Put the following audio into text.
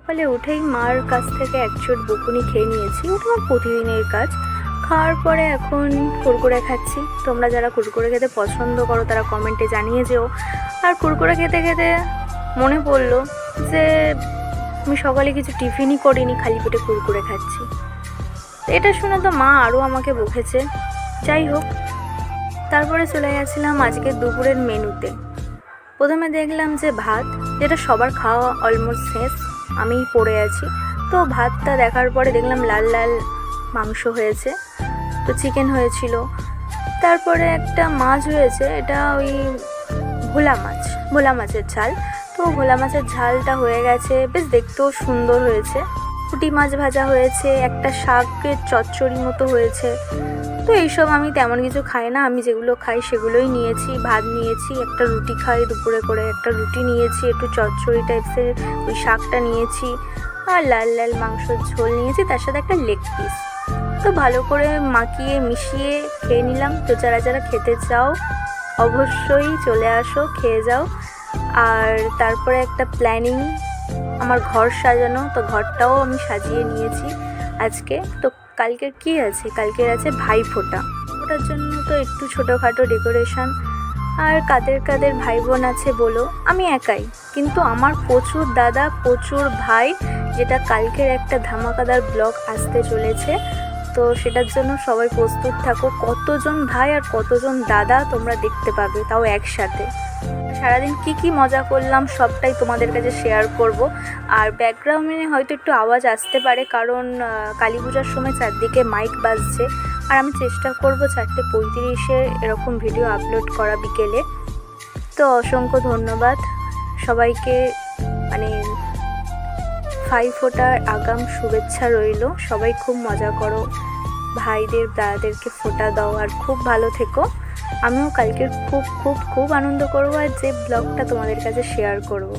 ফলে উঠেই মার কাছ থেকে এক চোট বকুনি খেয়ে নিয়েছি, ওটা আমার প্রতিদিনের কাজ। খাওয়ার পরে এখন কুরকুরে খাচ্ছি। তোমরা যারা কুরকুরে খেতে পছন্দ করো তারা কমেন্টে জানিয়ে যেও। আর কুরকুরে খেতে খেতে মনে পড়লো যে আমি সকালে কিছু টিফিনই করিনি, খালি পেটে কুরকুরে খাচ্ছি। এটা শুনে তো মা আরও আমাকে বকেছে। যাই হোক, তারপরে চলে গেছিলাম আজকে দুপুরের মেনুতে। প্রথমে দেখলাম যে ভাত, যেটা সবার খাওয়া অলমোস্ট শেষ, আমি পড়ে আছি। তো ভাতটা দেখার পরে দেখলাম লাল লাল মাংস হয়েছে, তো চিকেন হয়েছিল। তারপরে একটা মাছ হয়েছে, এটা ওই ভোলা মাছের ঝাল। তো ভোলা মাছের ঝালটা হয়ে গেছে, বেশ দেখতেও সুন্দর হয়েছে। পুঁটি মাছ ভাজা হয়েছে, একটা শাকের চচ্চড়ি মতো হয়েছে। তো এইসব আমি তেমন কিছু খাই না, আমি যেগুলো খাই সেগুলোই নিয়েছি। ভাত নিয়েছি, একটা রুটি খাই দুপুরে করে, একটা রুটি নিয়েছি, একটু চচ্চড়ি টাইপসের ওই শাকটা নিয়েছি, আর লাল লাল মাংসর ঝোল নিয়েছি, তার সাথে একটা লেগ পিস। তো ভালো করে মাখিয়ে মিশিয়ে খেয়ে নিলাম। তো যারা যারা খেতে চাও অবশ্যই চলে আসো, খেয়ে যাও। আর তারপরে একটা প্ল্যানিং, আমার ঘর সাজানো, তো ঘরটাও আমি সাজিয়ে নিয়েছি আজকে। তো কালকের কি আছে, কালকের আছে ভাইফোঁটা। ওটার জন্য তো একটু ছোটোখাটো ডেকোরেশন। আর কাদের কাদের ভাই বোন আছে বলো? আমি একাই, কিন্তু আমার প্রচুর দাদা, প্রচুর ভাই, যেটা কালকের একটা ধামাকাদার ব্লগ আসতে চলেছে। তো সেটার জন্য সবাই প্রস্তুত থাকো। কতজন ভাই আর কতজন দাদা তোমরা দেখতে পাবে, তাও একসাথে। সারাদিন কি মজা করলাম সবটাই তোমাদের কাছে শেয়ার করব। আর ব্যাকগ্রাউন্ডে হয়তো একটু আওয়াজ আসতে পারে, কারণ কালী পূজার সময় চারদিকে মাইক বাজছে। আর আমি চেষ্টা করব 4:35 এরকম ভিডিও আপলোড করা বিকেলে। তো অসংখ্য ধন্যবাদ সবাইকে, মানে ভাইফোঁটার আগাম শুভেচ্ছা রইল। সবাই খুব মজা করো, ভাইদের দাদাদেরকে ফোঁটা দাও, আর খুব ভালো থেকো। আমিও কালকের খুব খুব খুব আনন্দ করবো, আর যে ব্লগটা তোমাদের কাছে শেয়ার করব।